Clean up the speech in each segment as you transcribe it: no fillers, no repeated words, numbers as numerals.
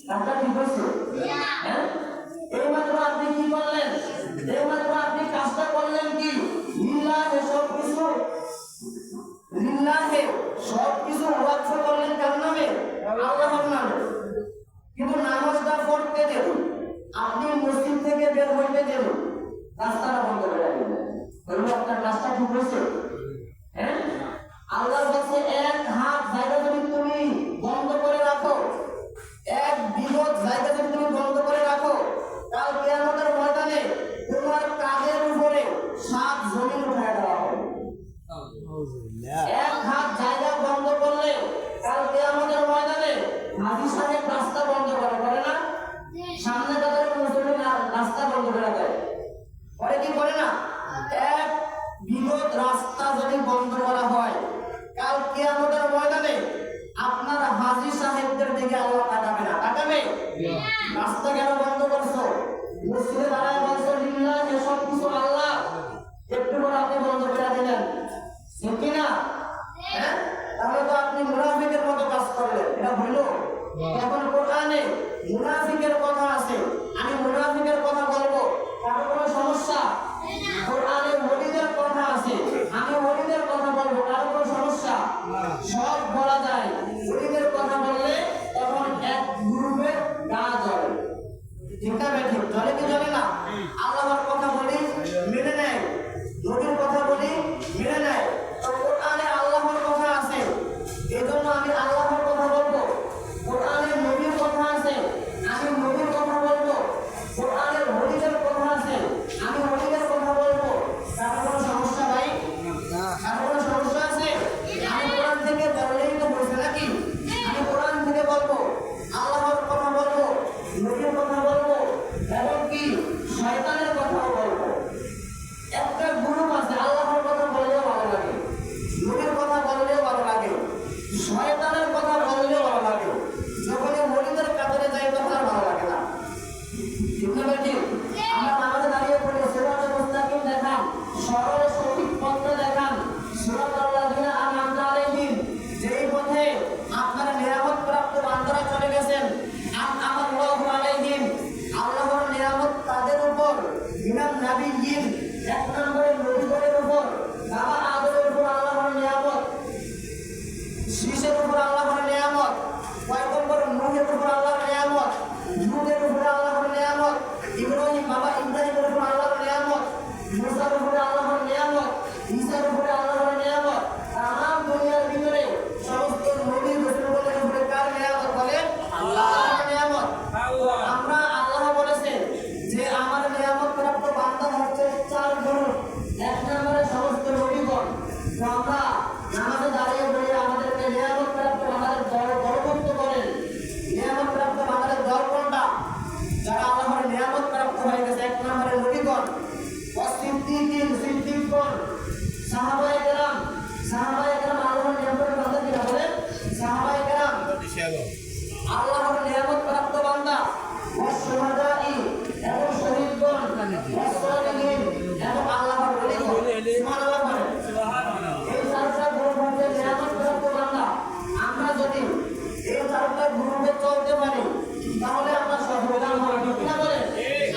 কাজটা ঠিক হচ্ছে? হ্যাঁ, এইমাত্র আপনি কি করলেন? এইমাত্র আপনি কাজটা করলেন কি? লিল্লাহে সবকিছু, লিল্লাহে সবকিছু ওয়াকফ করলেন কার নামে? আল্লাহর নামে। কিন্তু নামাজটা পড়তে দেন, আপনি মসজিদ থেকে বের হইতে দেন, রাস্তাটা বন্ধ করে দিলেন, তাহলে আপনার কাজটা ঠিক হয়েছে? হ্যাঁ, আল্লাহ বলছে এক হাত জায়গা যদি তুমি বন্ধ করে রাখো, এক বিগত জায়গা যদি তুমি বন্ধ করে রাখো, কাল কিয়ামতের ময়দানে তোমার কাঁধের উপরে 7 জমিন উঠায় দেওয়া হবে। এক হাত জায়গা বন্ধ করলে কাল কিয়ামতের ময়দানে হাজী সাহেব রাস্তা বন্ধ করে না? সামনে তাদের মুসলিম রাস্তা বন্ধ করে দেয়, করে কি করে না? এক বিগত রাস্তা যদি বন্ধ করা হয়, কাল কিয়ামতের ময়দানে আপনার হাজী সাহেবদের দিকে আল্লাহ তাকাবে না। তাকাবে? রাস্তা কেন বন্ধ করছো? মসজিদে দাঁড়ায় বলছো লিল্লাহি সবকিছু আল্লাহ, একটু পর আপনি বন্ধ করে দিলেন, ঠিক কি না? হ্যাঁ, তাহলে তো আপনি মুনাফিকের মতো কাজ করলেন, এটা হইল? এখন কোরআনে মুনাফিকের কথা আছে, আমি মুনাফিকের কথা বলবো, কারো কোনো সমস্যা? কোরআনে ওলিদের কথা আছে, আমি ওলিদের কথা বলবো, কারো কোনো সমস্যা? সব বলা যায়। ওলিদের কথা বললে তখন এক গ্রুপের গা জ্বলে, ঠিক না? ঠিক জ্বলে কি জ্বলে না? আল্লাহর কথা বলি মেনে নেয়, নবীর কথা বলি মেনে নেয়, তো কোরআনে আল্লাহর কথা আছে, এই জন্য আমি আল্লাহর কথা বলবো। কোরআনে নবীর কথা আছে, আমি নবীর কথা বলবো। কোরআনের ওলিদের কথা আছে, আমি ওলিদের কথা বলবো। কারো কোনো সমস্যা ভাই? কারো কোনো সমস্যা আছে? আমি কোরআন থেকে বললেই তো বলছে নাকি? আমি কোরআন থেকে বলবো, আল্লাহর কথা বলবো, নবীর কথা বলবো, এবং কি শয়তানের কথাও বলবো। একটা গ্রুপ আছে, আল্লাহর কথা বললেও ভালো লাগে, নবীর কথা বললেও ভালো লাগে, শয়তানের কথা বললেও ভালো লাগে, যখন ওলিদের কাতারে যাই তখন আর ভালো লাগে না, ঠিক না ঠিক? আমরা নামাজে দাঁড়িয়ে পড়ি, সিরাতুল মুস্তাকিম দেখান, সরল সঠিক পথটা দেখান, সিরাতাল লাযিনা আনআমতা আলাইহিম, যেই পথে আপনারা নিয়ামত প্রাপ্ত বান্দারা চলে গেছেন, আনআমাল্লাহু আলাইহিম, আল্লাহর নিয়ামত তাদের উপর, মিনান নাবিয়্যিন, এক নম্বরে নবীদের উপর, বাবা আদমের উপর আল্লাহর নিয়ামত, শীষের উপর আল্লাহর নিয়ামত, পয়গম্বর নূহের উপর আল্লাহর নিয়ামত, লূতের উপর আল্লাহর নিয়ামত, ইব্রাহিম বাবা ইব্রাহিমের উপর আল্লাহর নিয়ামত, মুসার উপর আল্লাহর নিয়ামত, ঈসার উপর আল্লাহর নিয়ামত, তামাম দুনিয়ার ভিতরে সমস্ত নবী রাসূলদের উপরে কার নিয়ামত বলে? আল্লাহর নিয়ামত। আমরা আল্লাহ বলেছেন যে আমার নিয়ামত প্রাপ্ত বান্দা হচ্ছে 4 গুণ। এক নম্বরে সমস্ত নবীগণ, তো আমরা নামাজে দাঁড়িয়ে বলি আমাদেরকে নিয়ামত প্রাপ্ত আমাদের দলভুক্ত করেন। নিয়ামত প্রাপ্ত আমাদের দল কোনটা? যারা আল্লাহর নিয়ামত প্রাপ্ত হয়ে গেছে। এক নম্বরে নবীগণ, সিদ্দিকীন, সিদ্দিকগণ, সাহাবায়ে কেরাম, সাহাবায়ে কেরাম আল্লাহর নিয়ামতের বান্দা কিনা বলেন? সাহাবায়ে কেরাম আল্লাহর নিয়ামত প্রাপ্ত বান্দা, ওয়াসশুহাদাই এবং শহীদগণ, ওয়াসসালিহিন এবং আল্লাহর ওলিগণ। সুবহানাল্লাহ বলেন। এই 4টা গ্রুপ হচ্ছে নিয়ামত প্রাপ্ত বান্দা। আমরা যদি এই 4টা গ্রুপে চলতে পারি তাহলে আমরা সফলকাম হব, ঠিক না বলেন?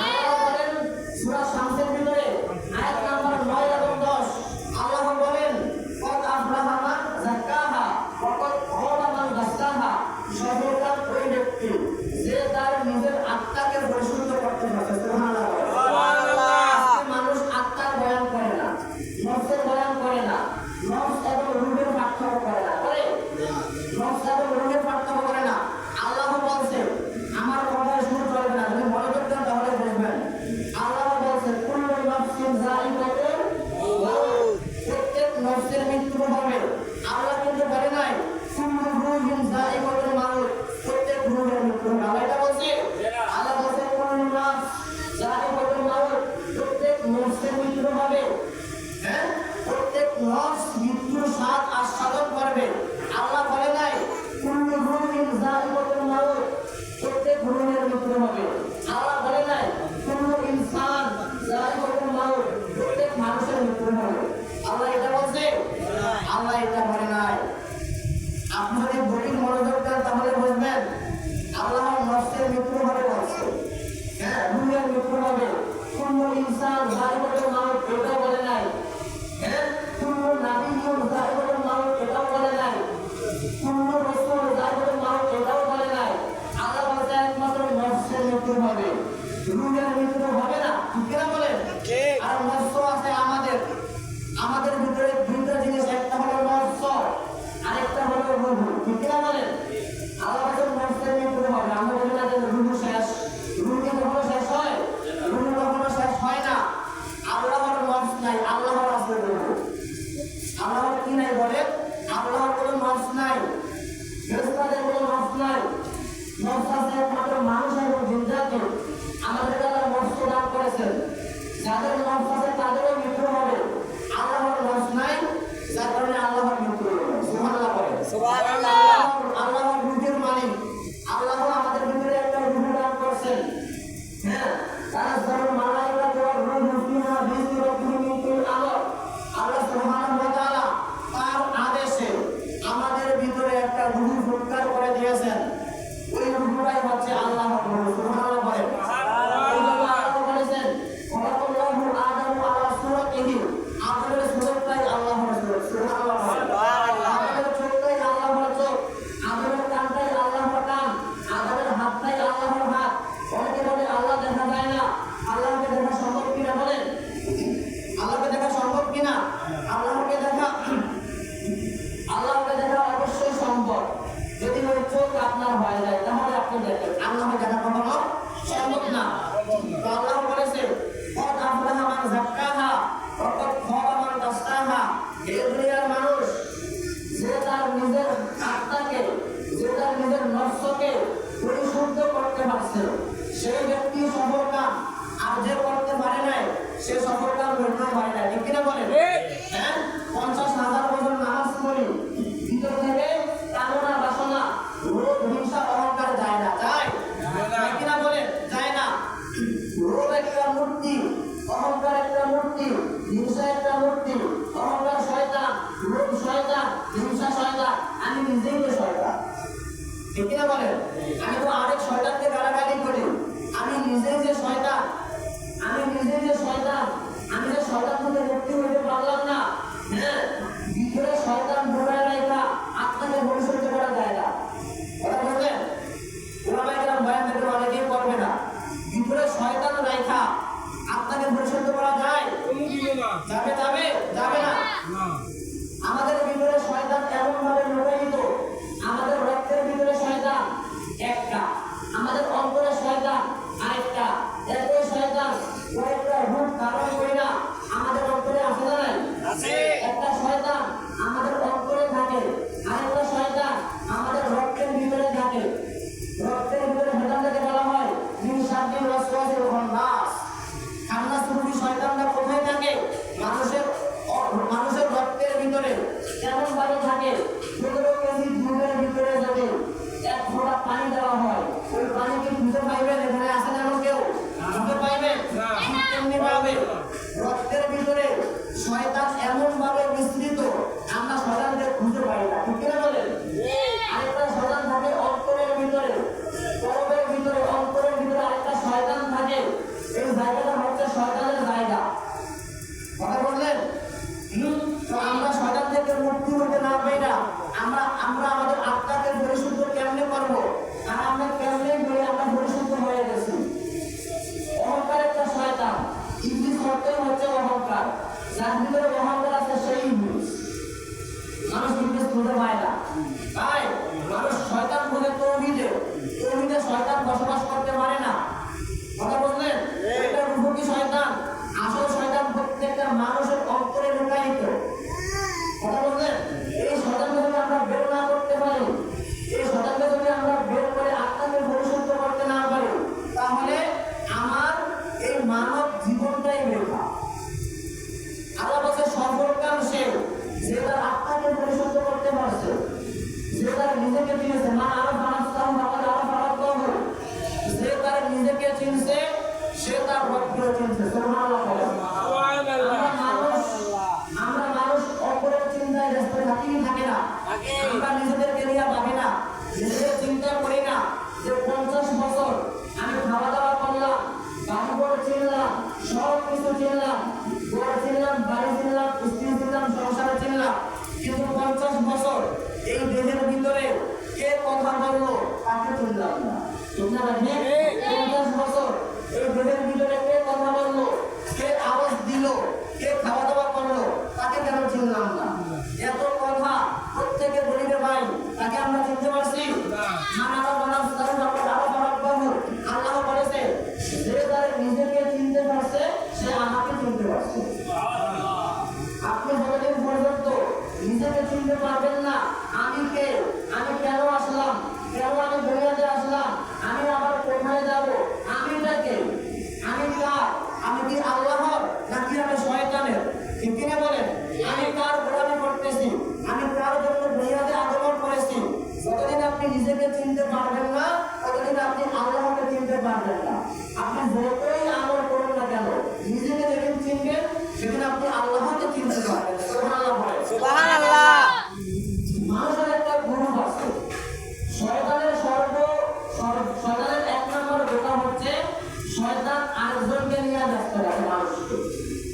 আল্লাহ বলেন সূরা শামসের ভিতরে আয়াত নাম্বার 9 এবং 10, আল্লাহ বলেন কদ আফলাহা মান যাক্কাহা ওয়া কদ খাবা মান দাসসাহা। সফলকাম ওই ব্যক্তি যে তার নিজের আত্মাকে পরিশুদ্ধ না বলেন? আল্লাহ যখন নফসের মৃত্যু হবে, আমরা বলি না যে রুহু শেষ, রুহু কি কখনো শেষ হয়? রুহু কখনো শেষ হয় না। আল্লাহর নফস নাই, আল্লাহর আছে রুহু। আল্লাহর কি নাই বলে? আল্লাহর কোনো নফস নাই, ফেরেশতাদের কোনো নফস নাই। নফস আছে একমাত্র মানুষ এবং জিন্দাকে। আমাদের আল্লাহ নফস দান করেছেন। যাদের নফস আছে তাদেরও মৃত্যু হবে। আল্লাহর নফস নাই, যার কারণে আল্লাহর মৃত্যু হবে। সুবহানাল্লাহ বলে। সুবহানাল্লাহ। আল্লাহর রূহের মালিক। আল্লাহ আমাদের ভিতরে একটা রূহ দান করেছেন। হ্যাঁ, তানাজ্জালুল মালায়েকাতু ওয়ার রূহু ফিহা বিইذনি রাব্বিহিম মিন কুল্লি আমর। আল্লাহ সুবহানাহু ওয়া তাআলা তার আদেশে আমাদের ভিতরে একটা রূহ ফুৎকার করে দিয়েছেন। ওই রূহটাই হচ্ছে আল্লাহর রূহ। সুবহানাল্লাহ বলে। আল্লাহ বলেছেন, ওয়ালাকুল্লাহু আদামু আলা সূরাতিহি। আমাদের সূরতটাই আল্লাহর সূরত। সুবহানাল্লাহ বলে। আমাদের চোখটাই আল্লাহর চোখ, আমাদের কানটাই আল্লাহর কান, আমাদের হাতটাই আল্লাহর হাত। অনেকে বলে আল্লাহ দেখা যায় না, আল্লাহকে দেখা সম্ভব কিনা বলেন? আল্লাহকে দেখা সম্ভব কিনা? আল্লাহকে দেখা অবশ্যই সম্ভব। যদি ওই চোখ আপনার হয়ে যায় তাহলে আপনি দেখেন। আল্লাহকে দেখা কখনো সম্ভব না। তো আল্লাহ বলেছে, কদ আফলাহা মান যাক্কাহা ওয়া কদ খাবা মান দাসসাহা। এই দুনিয়ার মানুষ যে তার নিজের আত্মাকে, যে তার নিজের নফসকে পরিশুদ্ধ করতে পারছে, সেই ব্যক্তি সফলকাম। আর যে করতে পারে নাই, সে সফলকাম করতে পারে না। ঠিক কিনা বলেন? হ্যাঁ, 50,000 বছর নামাজ পড়ি, ভিতর থেকে কামনা বাসনা রোগ হিংসা অহংকার যায় না? যায়? ঠিক কিনা বলেন? যায় না। রোগ একটা মূর্তি, অহংকার একটা মূর্তি, হিংসা একটা মূর্তি। অহংকার শয়তান, রোগ শয়তান, হিংসা শয়তান, আমি নিজেই তো শয়তান। ঠিক কিনা বলেন? আমি তো আরেক শয়তানকে গালাগালি করি। আমি নিজেই যে শয়তান, আমি নিজেই যে শয়তান, আমি যে শয়তান থেকে মুক্তি হইতে পারলাম না। হ্যাঁ, ভিতরে শয়তান ঢোকায় রাখা আত্মাকে পরিশুদ্ধ করা যায় না। কথা বুঝলেন? ওলামায়ে কেরাম বয়ান থেকে অনেকেই করবে না। ভিতরে শয়তান রাখা আত্মাকে পরিশুদ্ধ করা যায়? যাবে যাবে যাবে না। আমাদের ভিতরে শয়তান এমন ভাবে লুকায়িত, আমাদের রক্তের ভিতরে শয়তান একটা, আপনি নিজেকে চিনতে পারবেন না, ততদিন আপনি আল্লাহকে চিনতে পারবেন না। আপনি যতই আমল করুন না কেন, নিজেকে যেদিন চিনবেন সেদিন আপনি আল্লাহকে চিনতে পারবেন। সুবহানাল্লাহ। মানুষের একটা গ্রুপ আছে, শয়তানের শয়তানের এক নম্বর বোকা হচ্ছে শয়তান আরেকজনকে নিয়ে ব্যস্ত রাখে মানুষকে।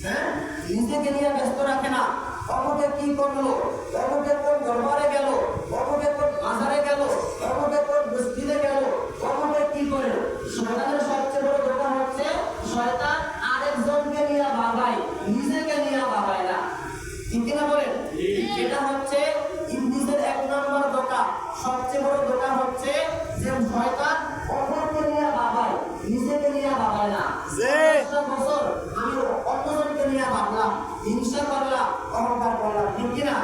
হ্যাঁ, নিজেকে নিয়ে ব্যস্ত রাখে না। অমুকে কি করলো, অমুকে কোন দরবারে গেল, অমুকে কোন মাজারে গেল, অমুকে কোন মসজিদে গেল, অমুকে কি করে। শয়তানের সবচেয়ে বড় বোকা হচ্ছে শয়তান আরেকজনকে নিয়ে ভাবায়, নিজেকে নিয়ে ভাবায় না। ঠিক কিনা বলেন? এটা হচ্ছে ইবলিসের এক নম্বর ধোঁকা। সবচেয়ে বড় ধোঁকা হচ্ছে যে শয়তান অপরকে নিয়ে ভাবায়, নিজেকে নিয়ে ভাবায় না। 10 বছর আমি অন্যজনকে নিয়ে ভাবলাম, হিংসা করলাম, অহংকার করলাম। ঠিক কিনা?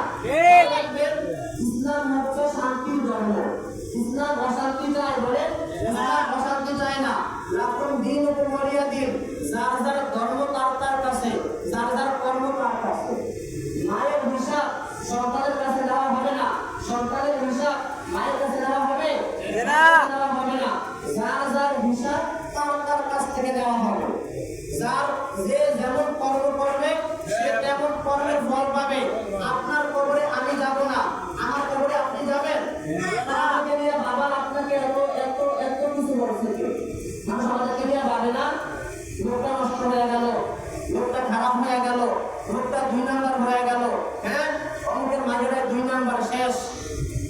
ইসলাম হচ্ছে শান্তির ধর্ম। ইসলাম অশান্তি চায়, বলেন? ইসলাম অশান্তি চায় না। লাকুম দীনুকুম ওয়ালিয়া দীন। যার যার ধর্ম তার কাছে, যার যার কর্ম তার কাছে। মায়ের হিসাব সন্তানের কাছে নেওয়া হবে না, সন্তানের হিসাব মায়ের কাছে নেওয়া হবে না। যার যার হিসাব তার কাছ থেকে নেওয়া হবে। যার যে যেমন কর্ম করবে সে তেমন কর্মের ফল পাবে। আপনার কবরে আমি যাব না, আমার কবরে আপনি যাবেন। আমাকে নিয়ে বাবা আপনাকে এত এত এত কিছু বলছে, মানুষ আমাদেরকে নিয়ে ভাবে না। লোকটা নষ্ট হয়ে গেল, লোকটা খারাপ হয়ে গেল, লোকটা 2 নাম্বার হয়ে গেল। হ্যাঁ, অঙ্কের মাঝেরা 2 নাম্বার শেষ,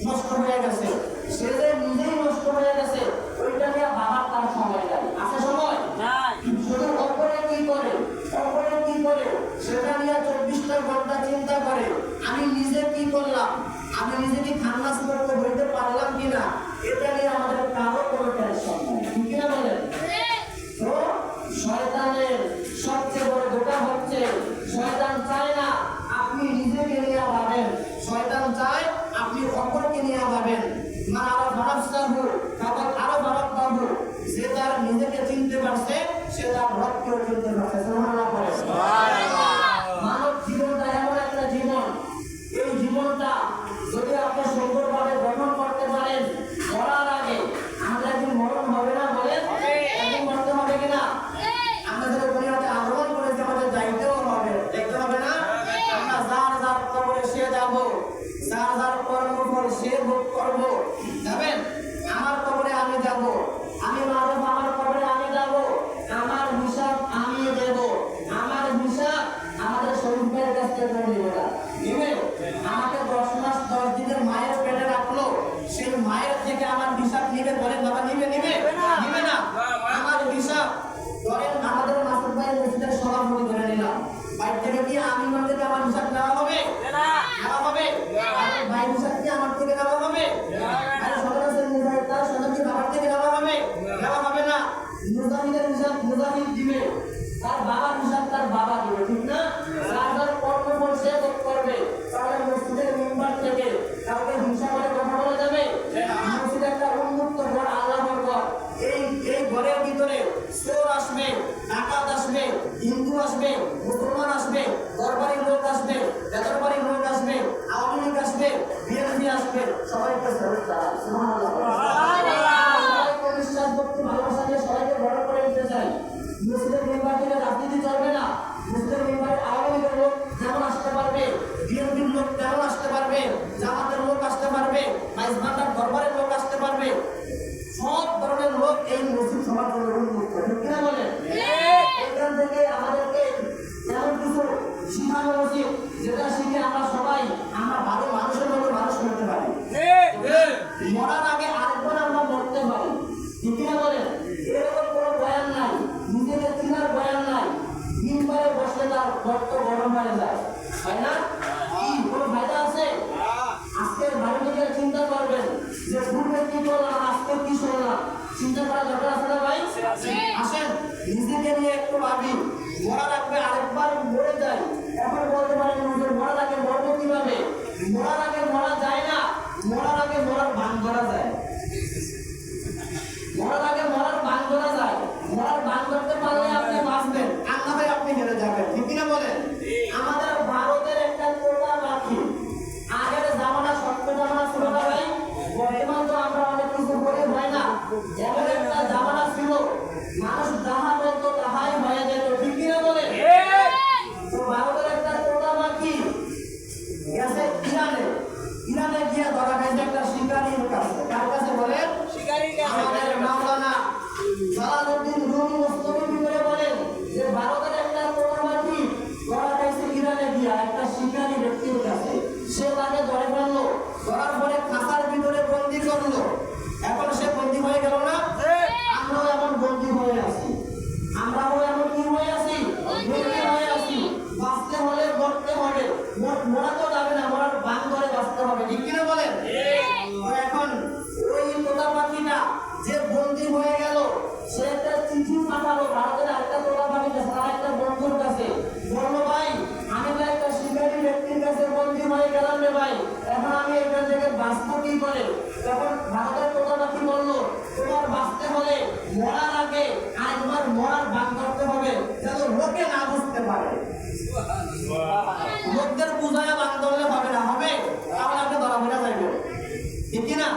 নষ্ট হয়ে গেছে। সে যে নিজেই নষ্ট হয়ে গেছে, ওইটা নিয়ে বাবার তার সময় নাই। আছে সময় নাই। শুধু অপরে কি করে, অপরে কি করে সেটা নিয়ে 24টা ঘন্টা চিন্তা করে। আমি নিজে কি করলাম, আমি নিজে কি খান্নাস করতে বলতে পারলাম কিনা, এটা নিয়ে আমাদের কারো কোনো টেনশন নাই। ঠিক কিনা বলেন? তো শয়তানের সবচেয়ে বড় ধোঁকা হচ্ছে শয়তান চায় না আপনি নিজেকে নিয়ে ভাবেন, শয়তান চায় আপনি অপরকে নিয়ে ভাবেন। মানে আরো ভারত সাহু, তারপর আরো ভারত বাবু, যে তার নিজেকে চিনতে পারছে সে তার রবকেও চিনতে পারছে। সুবহানাল্লাহ পড়ে। মানব জীবনটা এমন একটা জীবন, এই জীবনটা যদি আপনি সুন্দরভাবে গঠন করতে পারেন, মরার আগে আমাদের একদিন মরণ হবে না, বলেন? একদিন মরতে হবে কিনা? আমরা যারা দুনিয়াতে আগমন করেছি আমাদের যাইতেও হবে, দেখতে হবে না? আমরা যার যার কবরে সে যাব, যার যার কর্মফল সে ভোগ করব। যাবেন? আমার কবরে আমি যাব, আমি মারব, আমার কবরে আমি যাব, আমার হিসাব আমি দেব। আমার হিসাব আমাদের শরীফের কাছ থেকে নেবে না, নেবে? আমাকে 10 মাস 10 দিনের মায়ের পেটে রাখলো, সেই মায়ের থেকে আমার হিসাব নিবে, বলেন বাবা? নিবে নিবে নিবে না? আমার হিসাব ধরেন আমাদের মাসুদ ভাই মসজিদের সভাপতি ধরে নিলাম, বাইরে থেকে কি আমি থেকে আমার হিসাব নেওয়া হবে? নেওয়া হবে? ভাই হিসাব কি আমার থেকে নেওয়া হবে? তার সদস্য আমার থেকে নেওয়া হবে? নেওয়া হবে না। মুজাহিদের হিসাব মুজাহিদ দিবে, তার বাবার হিসাব তার বাবা দিবে। ঠিক না? যার কর্মফল সে ভোগ করবে। তাহলে মসজিদের মেম্বার থেকে কাউকে হিংসা করে কথা বলা যাবে? মসজিদ একটা উন্মুক্ত ঘর, আল্লাহর ঘর। এই ঘরের ভিতরে চোর আসবে, ডাকাত আসবে, হিন্দু আসবে, মুসলমান আসবে, দরবারি লোক আসবে, বেদরবারি লোক আসবে, আওয়ামী লীগ আসবে, বিএনপি আসবে, সবাইকে সবাইকে বিশ্বাস করতে ভালোবাসা দিয়ে সবাইকে বড় করে দিতে চাই। মসজিদের মেম্বার থেকে রাজনীতি চলবে না। মসজিদের মেম্বারে আওয়ামী লীগের লোক যেমন আসতে পারবে, বিএনপির লোক তেমন আসতে পারবে, জামাতের লোক আসতে পারবে, মাইজবান্ডার দরবারের লোক আসতে পারবে। সব ধরনের লোক এই মসজিদ সবার জন্য উন্মুক্ত। ঠিক কিনা বলেন? এখান থেকে আমাদেরকে এমন কিছু শিখানো উচিত যেটা শিখে আমরা সবাই আমরা ভালো মানুষের মতো মানুষ করতে পারি। মরার আগে আরেকবার আমরা মরতে পারি। ঠিক কিনা বলেন? এরকম কোনো বয়ান নাই, নিজেকে চিনার বয়ান নাই। দিনবারে বসলে তার রক্ত গরম হয়ে যায়, হয় না? কি কোনো ফায়দা আছে? আজকের ভালো দিকে চিন্তা করবেন যে পূর্বে কি করলাম, আজকে কি শুনলাম। চিন্তা করা দরকার আছে না ভাই? আসেন নিজেকে নিয়ে একটু ভাবি। মরার আগে আরেকবার মরে যাই, এখন বলতে পারেন মরার আগে মরবো কিভাবে? মরার আগে মরা যায় না, মরার আগে মরার ভান করা যায়। মরার আগে মরার ভান করা যায়। মরার ভান করতে পারলে আপনি বাঁচবেন, আর না হয় আপনি হেরে যাবেন। ঠিক কিনা বলেন? আমাদের ভারতের একটা কোটা বাকি। আগের জামানা সত্য জামানা ছিল না ভাই, বর্তমান তো আমরা এমন একটা জামানা ছিল মানুষ যাহা বলতো তাহাই হয়ে যেত, ঠিক কিনা বলে? তো ভারতের একটা তোতা পাখি গেছে ইরানে, ইরানে গিয়ে ধরা খাইছে একটা শিকারীর কাছে। কার কাছে বলেন? আমাদের মাওলানা জালালউদ্দিন রুমি মুস্তফি বিবরে বলেন যে ভারতের একটা তোতা পাখি ধরা খাইছে ইরানে গিয়া একটা শিকারী ব্যক্তির কাছে। সে তাকে ধরে ফেললো, ধরার পরে খাঁচার ভিতরে বন্দি করলো। এখন সে বন্দি হয়ে গেল না? আমরাও এমন বন্দি হয়ে আছি, আমরাও এমন কি হয়ে আছি? বন্দি হয়ে আছি। বাঁচতে হলে মরতে হবে, মরা তো যাবে না, মরার বান ধরে বাঁচতে হবে, ঠিক কিনা বলেন? তো এখন ওই তোতা পাখিটা যে বন্দি হয়ে গেল, সে একটা চিঠি পাঠালো ভারতের একটা তোতা পাখির কাছে, তার একটা বন্ধুর কাছে। বললো, ভাই আমি তো একটা শিকারী ব্যক্তির কাছে বন্দি হয়ে গেলাম রে ভাই, এখন আমি এখান থেকে বাঁচবো কি করে? তখন ভারতের তোতা পাখি বললো, তোমার বাঁচতে হলে মরার আগে আরেকবার মরার বান করতে হবে, যেন লোকে না বুঝতে পারে। লোকদের বুঝায় বান ধরলে হবে না, হবে তাহলে আপনি ধরা পড়ে যাইবেন, ঠিক কিনা?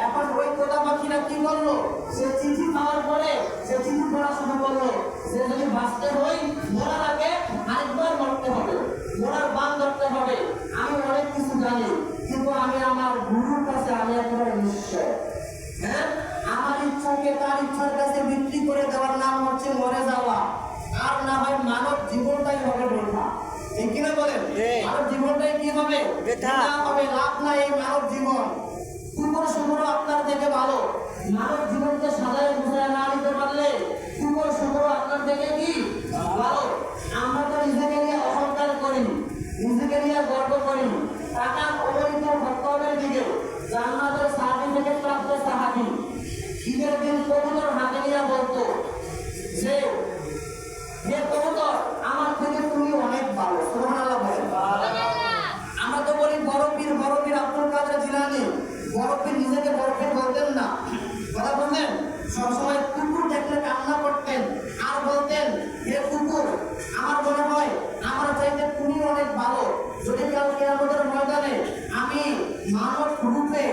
এখন ওই তোতা পাখিটা কি করলো? সে চিঠি পাওয়ার পরে সে চিঠি পড়া শুরু করলো, সে যদি বাঁচতে হই মরার আগে আরেকবার মরতে হবে, মরার বান ধরতে হবে। আমি অনেক কিছু জানি, কিন্তু আমি আমার গুরুর কাছে আমি একেবারে নিশ্চয়। হ্যাঁ, আমার ইচ্ছাকে তার ইচ্ছার কাছে বিক্রি করে দেওয়ার নাম হচ্ছে মরে যাওয়া, আর না হয় মানব জীবনটাই হবে বৃথা, ঠিক কিনা বলেন? মানব জীবনটাই কি হবে? বৃথা হবে, লাভ নাই এই মানব জীবন। কুকুর শুকুর আপনার থেকে ভালো, মানব জীবনকে সাজায় গুছায় না নিতে পারলে কুকুর শুকুর আপনার থেকে কি ভালো? আমরা তো নিজেকে নিয়ে অহংকার করি, নিজেকে নিয়ে গর্ব করি, টাকা অবৈধ ভক্তদের দিকে জান্নাতের সার্টিফিকেট প্রাপ্ত সাহাবী ঈদের দিন কবুতর হাতে নিয়ে বলতো যে হে কবুতর, আমার থেকে তুমি অনেক ভালো, সুবহানাল্লাহ বলেন। আমরা তো বলি বড় পীর আব্দুল কাদের জিলানী, বড় পীর নিজেকে বড় পীর বলতেন না, কথা বলতেন সবসময় কুকুর দেখলে কান্না করতেন আর বলতেন, হে কুকুর, আমার মনে হয় আমার চাইতে তুমি অনেক ভালো। যদি কাল কিয়ামতের ময়দানে আমি মানব রূপে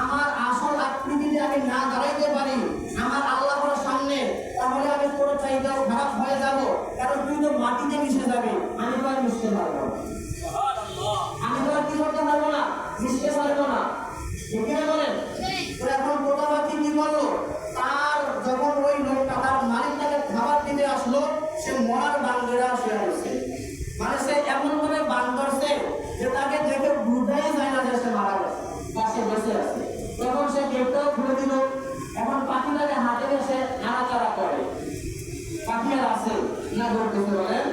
আমার আসল আকৃতিতে আমি না দাঁড়াইতে পারি আমার আল্লাহর সামনে, তাহলে আমি কোনো চাইতেও খারাপ হয়ে যাব, কারণ তুই তো মাটিতে মিশে যাবে, আমি তো আর মিশতে পারবো না, আমি তো আর কি করতে পারবো না, মিশতে পারবো না, ঠিক কিনা বলেন? তো এখন তোতা পাখি কি করলো? তার যখন ওই লোকটা তার মালিক তাকে খাবার দিতে আসলো, সে মরার বান ধরে শুয়ে রয়েছে, মানে সে এমন ভাবে বান ধরছে যে তাকে দেখে বুঝাই যায় না যে সে মারা গেছে বা সে বেঁচে আছে। তখন সে গেটটাও খুলে দিল, এখন পাখিটাকে হাতে এসে নাড়াচাড়া করে, পাখি আর আছে না ধরতেছে বলেন?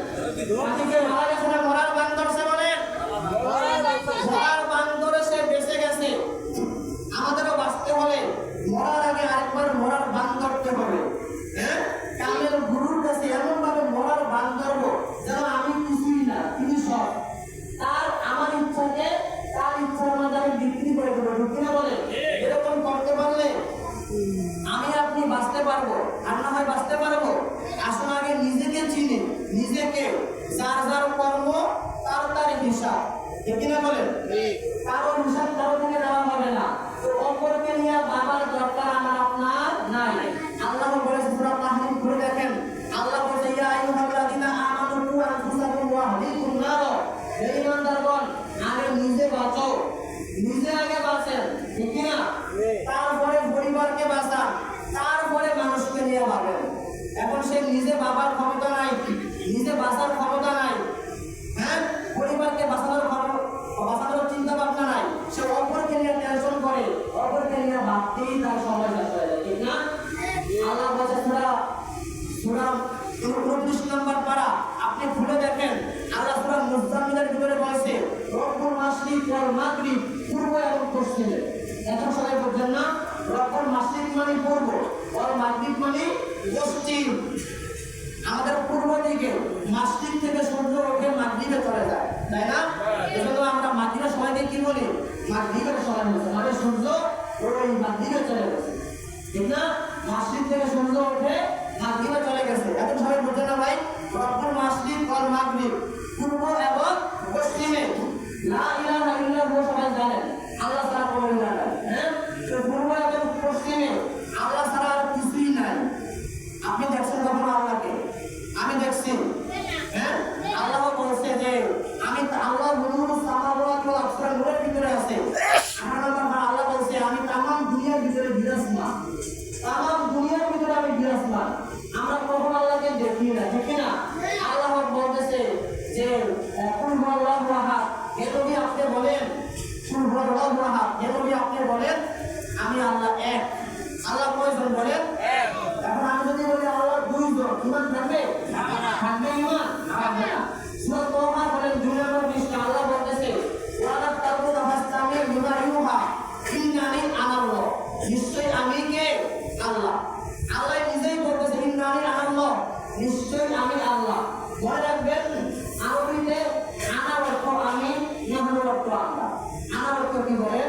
পাখিকে মারা গেছে না মরার বান ধরছে বলেন? মরার বান ধরে সে বেঁচে গেছে। আমাদেরও বাঁচতে হলে মরার আগে আরেকবার মরার বান ধরতে হবে। হ্যাঁ, কামের গুরুর কাছে এমন ভাবে মরার বান ধরবো যেন আমি কিছুই না, তিনি সব, তার আমার ইচ্ছাকে তার ইচ্ছার মধ্যে আমি বিক্রি করে দেবো, ঠিক কিনা বলে? এরকম করতে পারলে আমি আপনি বাঁচতে পারবো, আর না হয় বাঁচতে পারবো। আসুন আগে নিজেকে চিনি, নিজেকে, যার যার কর্ম তার তার হিসাব, ঠিক কিনা বলেন? কারো হিসাব কারো থেকে দেওয়া হবে না। তো অপরকে নিয়ে বাবার দরকার আমার আপনার নাই। আল্লাহ বলেছে সূরা তাহরিম খুলে দেখেন, আল্লাহ বলেছে ইয়া আইয়ুহাল্লাযীনা আমানু কু আনফুসাকুম ওয়া আহলিকুম নার, হে ঈমানদারগণ আগে নিজে বাঁচো, নিজে আগে বাঁচেন, ঠিক কি না? তারপরে পরিবারকে বাঁচান, তারপরে মানুষকে নিয়ে ভাবেন। এখন সে নিজে বাবার ক্ষমতা নাই, নিজে বাঁচার ক্ষমতা নাই, হ্যাঁ, পরিবারকে বাঁচানোর চিন্তা ভাবনা নাই, সে অপরকে নিয়ে টেনশন করে, অপরকে নিয়ে ভাবতেই তার সময় শেষ হয়ে যায়, ঠিক না? আল্লাহ বলেছে সূরা 29 নম্বর পারা, আপনি খুলে দেখেন, আল্লাহ সূরা মুজাম্মিলের ভিতরে বলেছে রব্বুল মাশরিক ওয়াল মাগরিব, পূর্ব এবং পশ্চিমে। এখন সবাই বুঝছেন না? রব্বুল মাশরিক মানে পূর্ব, ওয়াল মাগরিব মানে পশ্চিম। আমাদের পূর্ব দিকে মাশরিক থেকে সূর্য ওঠে মাগরিবে চলে যায়, তাই না? এজন্য আমরা মাগরিবের সময়কে কি বলি? মাগরিবের সময় বলি, মানে সূর্য ওই মাগরিবে চলে গেছে, ঠিক না? মাশরিক থেকে সূর্য ওঠে মাগরিবে চলে গেছে। এখন সবাই বুঝছেন না ভাই? রব্বুল মাশরিক ওয়াল মাগরিব, পূর্ব এবং পশ্চিমে। লা ইলাহা ইল্লাল্লাহ সবাই জানেন, আল্লাহ ছাড়া কোনো ইলাহ নাই। হ্যাঁ, তো পূর্ব এবং পশ্চিমে আল্লাহ ছাড়া তামাম দুনিয়ার ভিতরে আমি বিরাজমান। আমরা কখনো আল্লাহকে দেখি না, ঠিক না? আল্লাহ বলতেছে যে কুল হুয়াল্লাহু আহাদ, হে নবী আপনি বলেন, কুল হুয়াল্লাহু আহাদ, হে নবী আপনি বলেন আমি আল্লাহ এক। আল্লাহ কয়জন বলেন? এক। এখন আমি যদি বলি আল্লাহ দুইজন, ইমান থাকবে? থাকবে ইমান? থাকবে না। সূরা তাওবা বলেন 2 নম্বর পৃষ্ঠা আল্লাহ বলতেছে ওয়ালা তাকুনা ফাসতামি বিমা ইউহা ইন্নানি আনাল্লাহ, নিশ্চয়ই আমি কে? আল্লাহ। আল্লাহ নিজেই বলতেছে ইন্নানি আনাল্লাহ, নিশ্চয়ই আমি আল্লাহ। মনে রাখবেন আরবিতে আনার অর্থ আমি, নাহনু অর্থ আমরা। আনার অর্থ কি বলেন?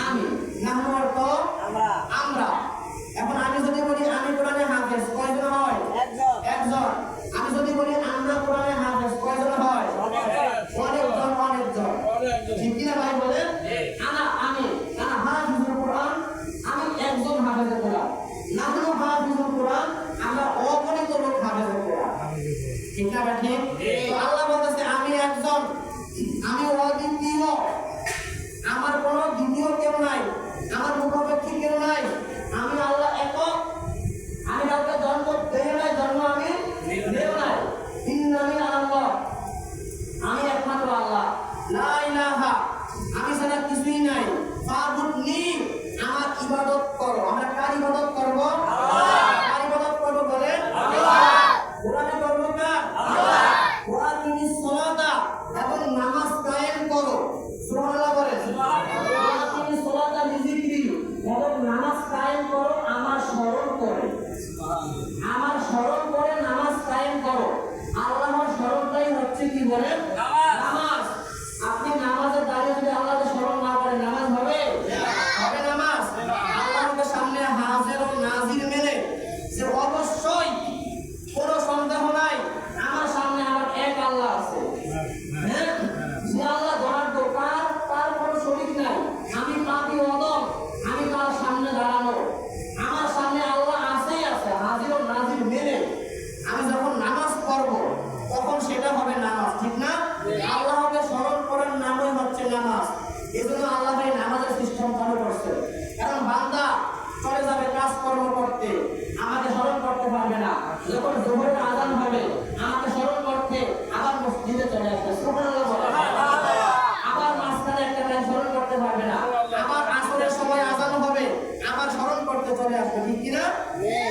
আমি। নাহনু অর্থ আমরা। এখন আমি যদি বলি আমি কোরআনে হাফেজ, কয়জন হয়? একজন। আমি যদি বলি আমরা কোরআনে হাফেজ, কয়জন হয়? অনেকজন। ঠিক কিনা ভাই বলেন? আমি হাফিজুল কোরআন, আমি একজন হাফেজুল কোরআন। নাহনু হাফিজুল কোরআন, আমরা অগণিত লোক হাফেজুল কোরআন। ঠিক না ভাই? ঠিক। তো আল্লাহ বলতেছে আমি একজন, আমি অদ্বিতীয়, আমার কোনো দ্বিতীয় কেউ নাই, আমার মুখাপেক্ষী কেউ নাই। আমি আল্লাহ একক, আমি কাউকে জন্ম দেই নাই, জন্ম আমি দেও নাই। ইন্নানি আল্লাহ, আমি একমাত্র আল্লাহ। লা ইলাহা, আমি ছাড়া কিছুই নাই। ফাবুদনি, আমার ইবাদত করো। আমরা কার ইবাদত করব? আল্লাহ। কার ইবাদত করব বলেন? আল্লাহ। কোরআনে করব কার? আল্লাহ। ওয়াকিমিস সালাতা, এবং নামাজ কায়েম করো। সুবহানাল্লাহ বলেন। ওয়াকিমিস সালাতা লিযিকরি, এবং নামাজ কায়েম করো আমার স্মরণ করে। আমার স্মরণ করে নামাজ কায়েম করো। আল্লাহর স্মরণটাই হচ্ছে কি বলেন? নামাজ। আপনি নামাজে দাঁড়িয়ে যদি আল্লাহকে স্মরণ না করেন, নামাজ হবে? হবে নামাজ? আল্লাহকে সামনে হাজির ও নাজির মেলে যে অবশ্যই কোনো সন্দেহ নাই আমার সামনে আমার এক আল্লাহ আছে। হ্যাঁ, যে আল্লাহ ধরার দরকার, তার কোনো শরীক নাই। আমি পাপী অদম, আমি তার সামনে দাঁড়ানো, আমার সামনে আল্লাহ আছেই আছে, হাজির ও নাজির মেলে আমি যখন নামাজ পড়ব তখন সেটা হবে নামাজ। ঠিক না? আল্লাহকে স্মরণ করার নামই হচ্ছে নামাজ। এজন্য আল্লাহ এই নামাজের সিস্টেম চালু করছে। কারণ বান্দা চলে যাবে কাজকর্ম করতে, আমাকে স্মরণ করতে পারবে না। যখন জোহরের আযান হবে আমাকে স্মরণ করতে আবার মসজিদে চলে আসবে। সুবহানাল্লাহ বলেন। আবার মাঝখানে একটা টাইম স্মরণ করতে পারবে না। আবার আসরের সময় আযান হবে, আবার স্মরণ করতে চলে আসবে। ঠিক কিনা?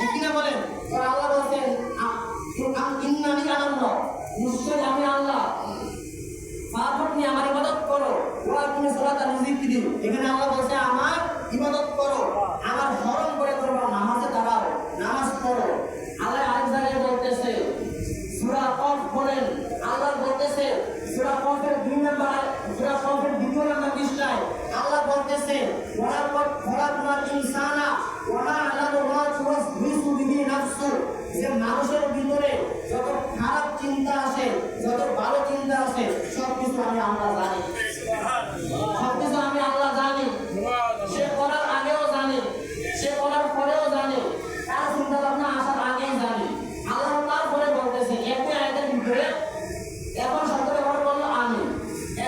ঠিক কিনা বলেন? তো আল্লাহ বলেন ইন্নানি আনাল্লাহ, নিশ্চয়ই আমি আল্লাহ। ফাবুদনি, আমার ইবাদত করো। ওয়াকিমিস সালাতা লিযিকরি, এখানে আল্লাহ বলেছে আমার ইবাদত করো, আমার স্মরণ করে করবা, নামাজে দাঁড়াও, নামাজ পড়ো। আল্লাহ আরেক জায়গায় বলতেছে সূরা কফ বলেন, আল্লাহ বলতেছে সূরা কফের 2 নম্বর, সূরা কফের 2 নম্বর পৃষ্ঠায় আল্লাহ বলতেছে ওয়ালাকাদ খালাকনাল ইনসানা ওয়া মা আলামু মা তুওয়াসবিসু বিহি নাফসু, যে মানুষের ভিতরে যত খারাপ চিন্তা আসে, যত ভালো চিন্তা আসে, সবকিছু আমি আল্লাহ জানি। সবকিছু আমি আল্লাহ জানি। সে করার আগেও জানি, সে করার পরেও জানি, তার চিন্তা ভাবনা আসার আগেই জানি। আল্লাহ তারপরে বলতেছে একই আয়াতের ভিতরে, এখন শব্দ ব্যবহার করলো আমি,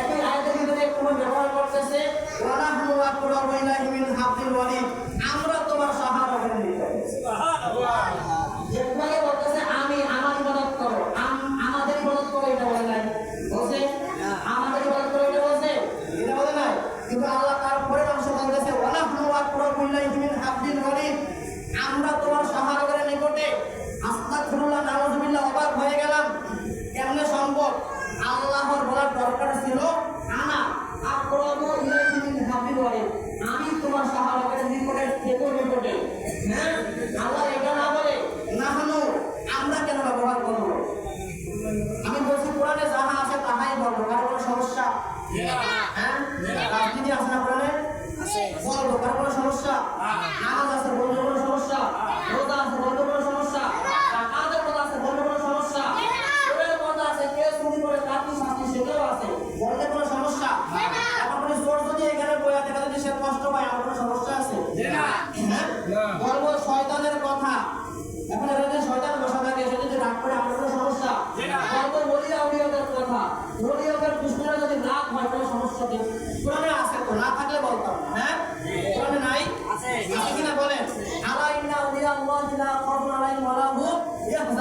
একই আয়াতের ভিতরে একটু ব্যবহার করতেছে ওয়ানাহনু আকরাবু ইলাইহি মিন হাবলিল ওয়ারিদ, আমরা তোমার সাহাবাদের নিকটে। সুবহানাল্লাহ। যেভাবে বলতেছে আমি, আমার ইবাদত করো, আমাদের ইবাদত করো, এটা বলে নাই। বলছে আমাদের ইবাদত করো, এটা বলছে? এটা বলে নাই। কিন্তু আল্লাহ তারপরে অংশ বলতেছে ওয়ানাহনু আকরাবু ইলাইহি মিন হাবলিল ওয়ারিদ, আমরা তোমার সাহাবাদের নিকটে। আস্তাগফিরুল্লাহ, নাউযুবিল্লাহ, অবাক হয়ে গেলাম, কেমনে সম্ভব? আল্লাহর বলার দরকার ছিল আনা আকরাবু ইলাইহি মিন হাবলিল ওয়ারিদ, আমি তোমার সাহাবাদের নিকটে থেকে নিকটে। হ্যাঁ, আল্লাহ এটা না বলে নাহনু, আমরা কেন ব্যবহার করব? আমি বলছি কোরআনে যাহা আছে তাহাই বলবো, কারো কোনো সমস্যা? হ্যাঁ, রাজনীতি আছে না কোরআনে? আছে, বলবো, কারো কোনো সমস্যা? নামাজ আছে, বলবো, কোনো সমস্যা? রোজা আছে, বলবো, কোনো সমস্যা? জাকাতের কথা আছে, বলবো, কোনো সমস্যা? চোরের কথা আছে, কে চুরি করে তার কি শাস্তি, সেটাও আছে, বলতে কোনো সমস্যা? এখন কোনো চোর যদি এখানে বইয়া দেখা যদি সে কষ্ট পায়, আমার কোনো সমস্যা আছে? হ্যাঁ, বলবো শয়তানের কথা, এখন এখানে শয়তান বসা থাকে, সে যদি রাগ করে আমার কোনো সমস্যা? বলবো ওলিয়া উলিয়াদের কথা, ওলিয়াদের দুশমনরা যদি রাগ হয়, কোনো সমস্যা নেই। কোরআনে আছে তো, না থাকলে বলতাম না। হ্যাঁ, কোরআনে নাই? আছে কিনা বলেন?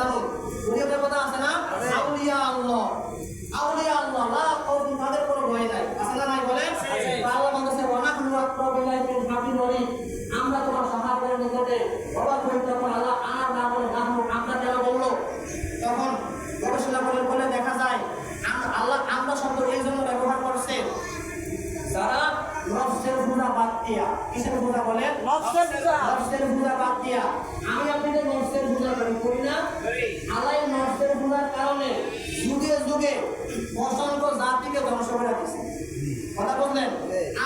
জানুন। ওলিয়াদের কথা আছে না? আউলিয়া আল্লাহ, আউলিয়া আল্লাহ লা খাউফুন, তাদের কোনো ভয় নাই। আছে না নাই বলেন? আল্লাহ বলেছে ওয়া নাহনু আকরাবু ইলাইহি মিন হাবলিল ওয়ারিদ, আমরা তোমার সাহায্যের নিকটে অবাক হই। তখন আল্লাহ আনার না বলে নাহনু, আমরা কেন বললো? তখন গবেষণা করে দেখা যায় আল্লাহ আমরা শব্দ এই জন্য ব্যবহার করছে যারা নফসের পূজা বাদ দিয়া, কিসের পূজা বলেন? নফসের পূজা বাদ দিয়া। আমি আপনাদের নফসের পূজা করি না? আল্লাহ নফসের পূজার কারণে যুগে যুগে অসংখ্য জাতিকে ধ্বংস করে দিয়েছে। কথা বললেন?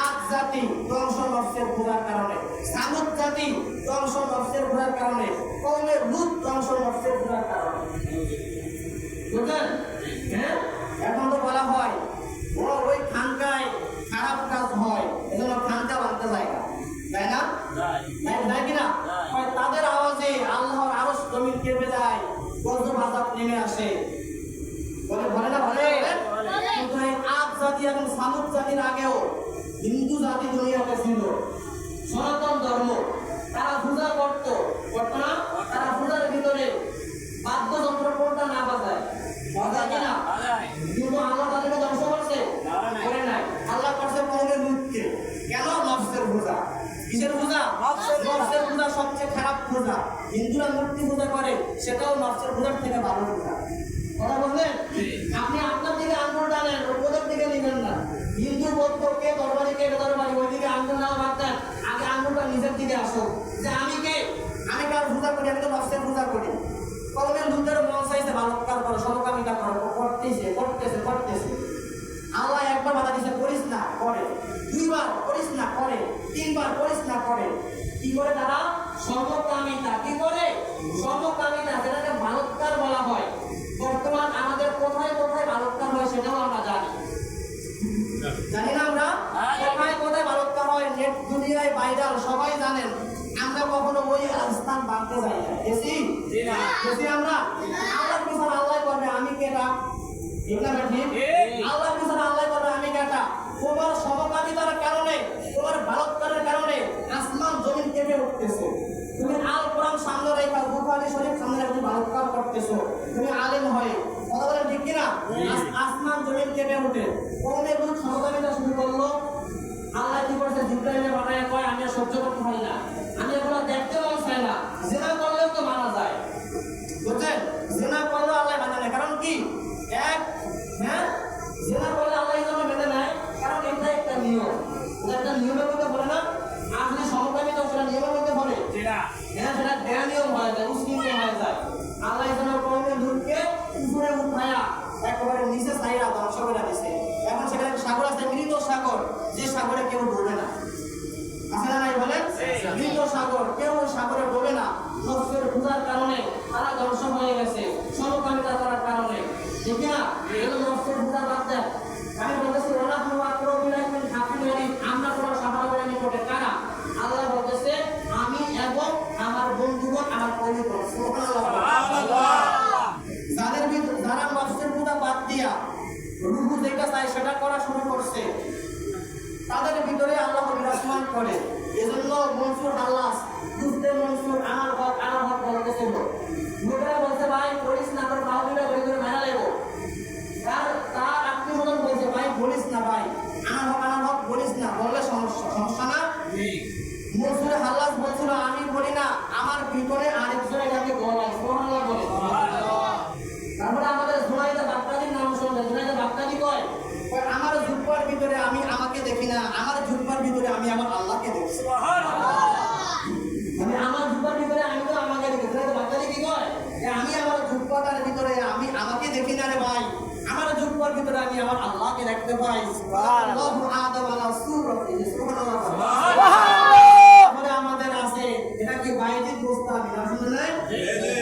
আদ জাতি ধ্বংস নফসের পূজার কারণে, সামুদ জাতি ধ্বংস নফসের পূজার কারণে, কওমে লূত ধ্বংস নফসের পূজার কারণে। বুঝলেন? হ্যাঁ, এখন তো বলা হয় ওই খানকায় খারাপ কাজ হয়, এজন্য খানকা বানতে যায় না, তাই না? তাই কিনা? তাদের আওয়াজে আল্লাহর আরশ জমিন কেঁপে যায়, গজব আযাব নেমে আসে। বলে না? বলে। কিন্তু এই আদ জাতি এবং সামুদ জাতির আগেও হিন্দু জাতি দুনিয়াতে ছিল, সনাতন ধর্ম। তারা পূজা করতো না? তারা পূজার ভিতরে বাদ্যযন্ত্র কোনটা না বাজায়? বাজায় কিনা? কিন্তু আল্লাহ তাদেরকে ধ্বংস করছে? করে নাই। আল্লাহ করছে কওমে লূতকে। কেন? নফসের পূজা। কিসের পূজা? নফসের পূজা সবচেয়ে খারাপ পূজা। হিন্দুরা মূর্তি পূজা করে, সেটাও নফসের পূজার থেকে ভালো পূজা। কথা বললেন? আপনি আপনার দিকে আঙ্গুল টানেন, ওদের দিকে নিবেন না। হিন্দু বৌদ্ধ কে দরবারি, কে দরবারি, ওইদিকে আঙ্গুল নাও বাঁধতেন। আগে আঙ্গুলটা নিজের দিকে আসো, যে আমি কে? আমি কার পূজা করি? আমি তো নফসের পূজা করি। কওমে লূতের মন চাইছে ভালো কাজ করো, সমকামিতা করো, করতেছে। আল্লাহ একবার বাধা দিয়েছে, করিস না, করে। দুইবার করিস না, করে। তিনবার করিস না, করে। কি করে তারা? সমকামিতা। কি করে? সমকামিতা, যেটাকে বালৎকার বলা হয়। বর্তমান আমাদের কোথায় কোথায় বালৎকার হয় সেটাও আমরা জানি না? আমরা কোথায় কোথায় বালৎকার হয় নেট দুনিয়ায় ভাইরাল, সবাই জানেন। আমরা কখনো ওই স্থান বাঁধতে যাই না। গেছি আমরা? আল্লাহর বিচার আল্লাহ করবে, আমি কেটা? ঠিক না? ঠিক। আল্লাহর বিচার আল্লাহ করবে, আমি কেটা? তোমার সমকামিতার কারণে, তোমার বালৎকারের কারণে আসমান জমিন কেঁপে উঠতেছে। তুমি আল কোরআন সামনে রেখা, বুখারী শরীফ সামনে রেখে বালৎকার করতেছো, তুমি আলেম হয়ে। কথা বলেন ঠিক কিনা? আসমান জমিন কেঁপে উঠে। কওমে লূত সমকামিতা শুরু করলো। আল্লাহ কি করছে? জিবরাইলে বানায় কয় আমি সহ্য করতে পারি না, আমি এগুলো দেখতে মন চাই না। জিনা করলেও তো মানা যায়, বুঝছেন? জিনা করলেও আল্লাহ মানা নেয়। কারণ কি? জিনা করলে আল্লাহ এই জন্য মেনে নেয়, কারণ এটা একটা নিয়ম। একটা নিয়মের মধ্যে বলে না? আপনি সমকামিতা সেটা নিয়মের মধ্যে বলে, সেটা জ্ঞান নিয়ম হয়ে যায়, উৎসৃঙ্খল হয়ে যায়। আল্লাহ এই জন্য কওমে লূতকে উপরে উঠায়া একেবারে নিচে ছাইরা ধ্বংস করে দিয়েছে। এখন সেখানে সাগর আছে, মৃত সাগর, যে সাগরে কেউ ডুবে না। আছে না নাই বলেন? মৃত সাগর, কেউ সাগরে ডোবে না। নফসের পূজার কারণে তারা ধ্বংস হয়ে গেছে, সমকামিতা করার কারণে। ঠিক না? এগুলো নফসের পূজা বাদ দেন। আমি বলতেছি ওয়া নাহনু আকরাবু ইলাইহি মিন হাবলিল ওয়ারিদ, আমরা তোমার সাহায্যের নিকটে। কারা? আল্লাহ বলতেছে আমি এবং আমার বন্ধুগণ, আমার পরিবার। সুবহানাল্লাহ। যারা নফসের পূজা বাদ দিয়া রূহ যেটা চায় সেটা করা শুরু করছে, তাদের ভিতরে আল্লাহ বিরাজমান করে। এজন্য মনসুর আল্লাহ দুধে মনসুর আনার হক বলতেছিল। লোকেরা বলছে ভাই করিস না, তোর পাও দুটা বই করে মেরা লেবো। তার আত্মীয় স্বজন বলছে ভাই বলিস না, ভাই আনার হক বলিস না, বললে সমস্যা না। মনসুর আল্লাহ বলছিল আমি বলি না, আমার ভিতরে আরেকজন এটাকে বলে। সুবহানাল্লাহ বলে। তারপরে আমাদের জুনাইদা বাগদাদির নাম শুনলেন। জুনাইদা বাগদাদি কয় আমার জুব্বার ভিতরে আমি আমাকে দেখি না, আমার জুব্বার ভিতরে আমি আমার আল্লাহকে দেখি। সুবহানাল্লাহ। আমি আমার জুব্বার ভিতরে আমি তো আমাকে দেখি। জুনাইদা বাগদাদি কি কয়? আমি আমার জুব্বাটার ভিতরে আমি আমাকে দেখি না রে ভাই, আমার জুব্বার ভিতরে আমি আমার আল্লাহকে দেখতে পাই। সুবহানাল্লাহ। আদম আলা সূরাতিহি। সুবহানাল্লাহ। তারপরে আমাদের আছে এটা কি বাইজিদ গোস্তামি, নাম শুনেন না?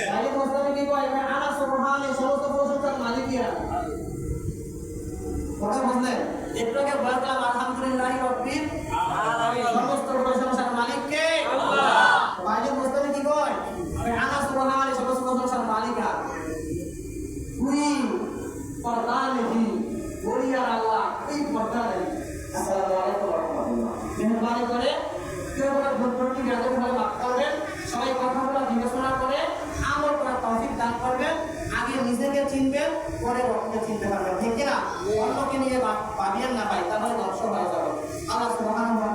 বাইজিদ গোস্তামি কি কয়? আনা সুবহানাল্লাহ, সমস্ত প্রশংসার মালিকিয়া। কথা বুঝলেন? একটু আগে বললাম আলহামদুলিল্লাহি রাব্বিল আলামিন, সমস্ত প্রশংসার মালিক কে? আল্লাহ। বাইজিদ গোস্তামি কি কয়? আনা সুবহানাল্লাহ, সমস্ত প্রশংসার মালিকা। তুই পরদানহি, ওলিয়ার আল্লাহ, তুই পরদানহি। আসসালামু আলাইকুম ওয়া রাহমাতুল্লাহ। মেহরবানি করে কেউ বলে ভুল ত্রুটি জ্ঞাতভাবে মাফ করবেন, সবাই কথাগুলো বিবেচনা করে আমল করার তৌফিক দান করবেন। রবকে চিনতে পারবেন, ঠিক কিনা? অন্যকে নিয়ে ভাবিয়েন না ভাই, তাহলে ধ্বংস হয়ে যাবে। আল্লাহ সুবহানাহু ওয়া